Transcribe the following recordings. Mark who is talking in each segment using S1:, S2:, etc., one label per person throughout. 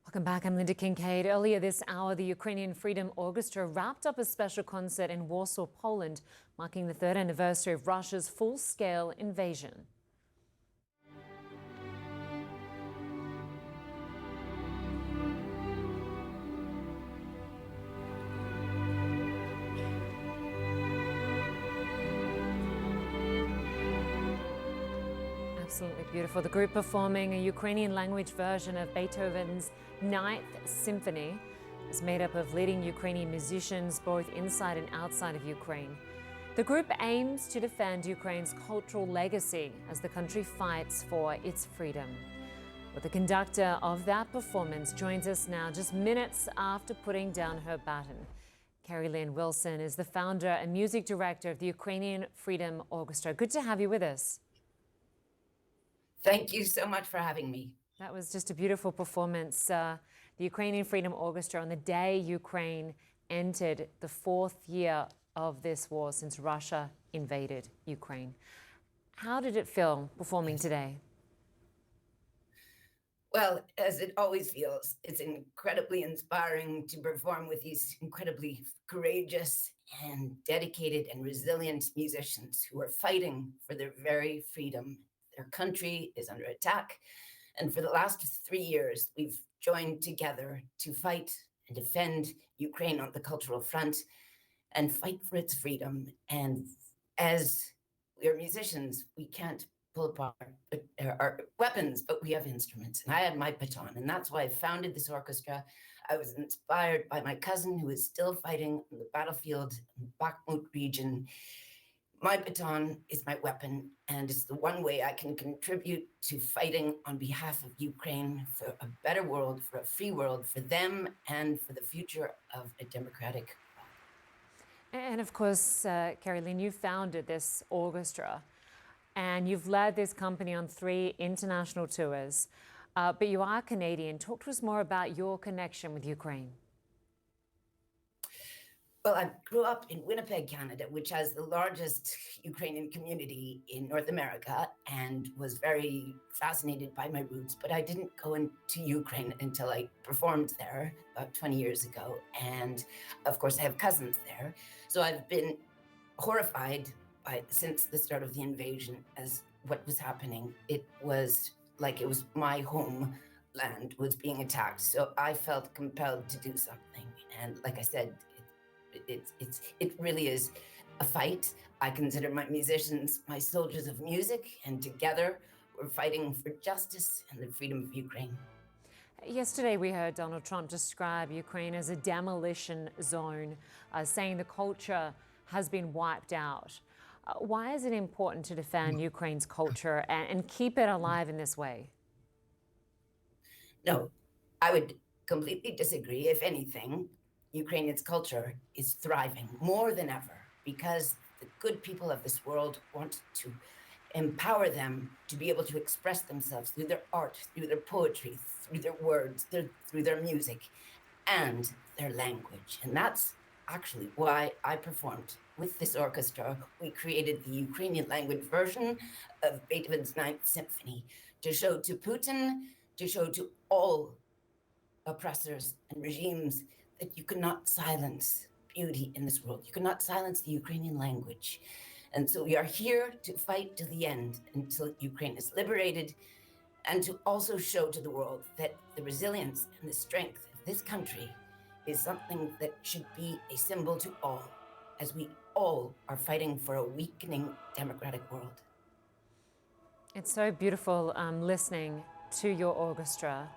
S1: Welcome back. I'm Lynda Kinkade. Earlier this hour, the Ukrainian Freedom Orchestra wrapped up a special concert in Warsaw, Poland, marking the third anniversary of Russia's full-scale invasion. Absolutely beautiful. The group performing a Ukrainian language version of Beethoven's Ninth Symphony is made up of leading Ukrainian musicians both inside and outside of Ukraine. The group aims to defend Ukraine's cultural legacy as the country fights for its freedom. But the conductor of that performance joins us now just minutes after putting down her baton. Keri-Lynn Wilson is the founder and music director of the Ukrainian Freedom Orchestra. Good to have you with us.
S2: Thank you so much for having me.
S1: That was just a beautiful performance. The Ukrainian Freedom Orchestra on the day Ukraine entered the fourth year of this war since Russia invaded Ukraine. How did it feel performing today?
S2: Well, as it always feels, it's incredibly inspiring to perform with these incredibly courageous and dedicated and resilient musicians who are fighting for their very freedom. Their country is under attack. And for the last 3 years, we've joined together to fight and defend Ukraine on the cultural front and fight for its freedom. And as we are musicians, we can't pull apart our weapons, but we have instruments. And I have my baton, and that's why I founded this orchestra. I was inspired by my cousin who is still fighting on the battlefield in the Bakhmut region. My baton is my weapon, and it's the one way I can contribute to fighting on behalf of Ukraine for a better world, for a free world, for them, and for the future of a democratic world.
S1: And of course, Keri-Lynn, you founded this orchestra, and you've led this company on 3 international tours, but you are Canadian. Talk to us more about your connection with Ukraine.
S2: Well, I grew up in Winnipeg, Canada, which has the largest Ukrainian community in North America, and was very fascinated by my roots. But I didn't go into Ukraine until I performed there about 20 years ago. And of course, I have cousins there. So I've been horrified since the start of the invasion as what was happening. It was like it was my homeland was being attacked. So I felt compelled to do something. And like I said, it really is a fight. I consider my musicians my soldiers of music, and together we're fighting for justice and the freedom of Ukraine.
S1: Yesterday, we heard Donald Trump describe Ukraine as a demolition zone, saying the culture has been wiped out. Why is it important to defend Ukraine's culture and keep it alive in this way?
S2: No, I would completely disagree. If anything, Ukrainians' culture is thriving more than ever because the good people of this world want to empower them to be able to express themselves through their art, through their poetry, through their words, through their music, and their language. And that's actually why I performed with this orchestra. We created the Ukrainian language version of Beethoven's Ninth Symphony to show to Putin, to show to all oppressors and regimes that you cannot silence beauty in this world. You cannot silence the Ukrainian language. And so we are here to fight to the end until Ukraine is liberated, and to also show to the world that the resilience and the strength of this country is something that should be a symbol to all, as we all are fighting for a weakening democratic world.
S1: It's so beautiful listening to your orchestra.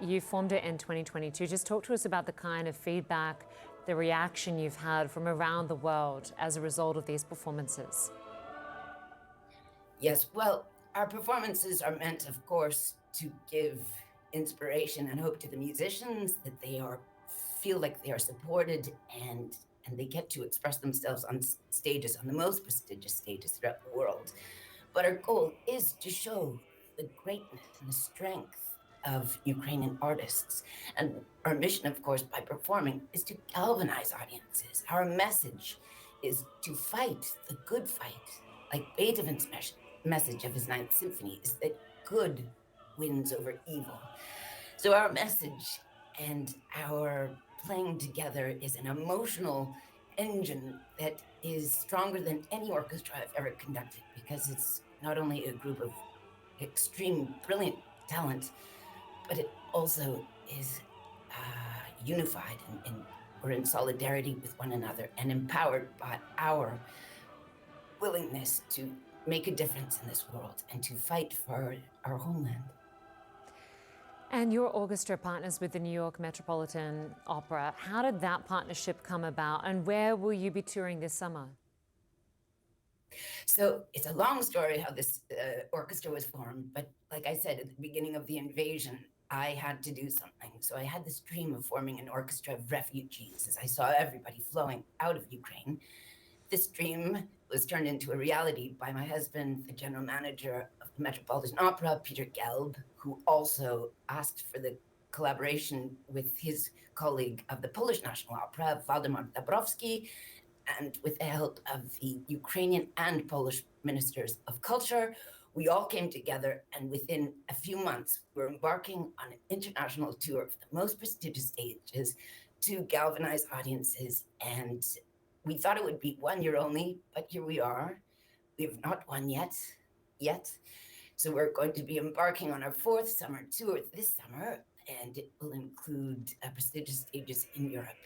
S1: You formed it in 2022. Just talk to us about the kind of feedback, the reaction you've had from around the world as a result of these performances.
S2: Yes, well, our performances are meant, of course, to give inspiration and hope to the musicians, that they feel like they are supported and they get to express themselves on stages, on the most prestigious stages throughout the world. But our goal is to show the greatness and the strength of Ukrainian artists. And our mission, of course, by performing, is to galvanize audiences. Our message is to fight the good fight. Like Beethoven's message of his Ninth Symphony is that good wins over evil. So our message and our playing together is an emotional engine that is stronger than any orchestra I've ever conducted, because it's not only a group of extreme, brilliant talent, but it also is unified and we're in solidarity with one another and empowered by our willingness to make a difference in this world and to fight for our homeland.
S1: And your orchestra partners with the New York Metropolitan Opera. How did that partnership come about, and where will you be touring this summer?
S2: So it's a long story how this orchestra was formed, but like I said, at the beginning of the invasion, I had to do something. So I had this dream of forming an orchestra of refugees as I saw everybody flowing out of Ukraine. This dream was turned into a reality by my husband, the general manager of the Metropolitan Opera, Peter Gelb, who also asked for the collaboration with his colleague of the Polish National Opera, Waldemar Dabrowski, and with the help of the Ukrainian and Polish ministers of culture. We all came together, and within a few months, we're embarking on an international tour of the most prestigious stages to galvanize audiences. And we thought it would be 1 year only, but here we are. We have not won yet. So we're going to be embarking on our 4th summer tour this summer, and it will include prestigious stages in Europe.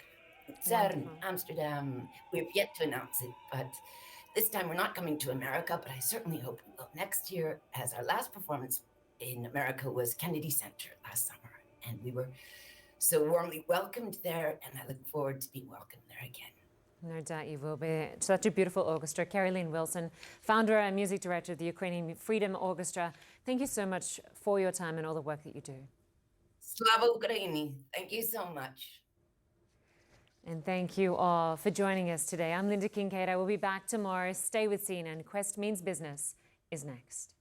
S2: CERN, Amsterdam. We have yet to announce it, but this time we're not coming to America, but I certainly hope we will next year, as our last performance in America was Kennedy Center last summer. And we were so warmly welcomed there, and I look forward to being welcomed there again.
S1: No doubt you will be. Such a beautiful orchestra. Keri-Lynn Wilson, founder and music director of the Ukrainian Freedom Orchestra. Thank you so much for your time and all the work that you do.
S2: Slava Ukraini. Thank you so much.
S1: And thank you all for joining us today. I'm Lynda Kinkade. I will be back tomorrow. Stay with CNN. Quest Means Business is next.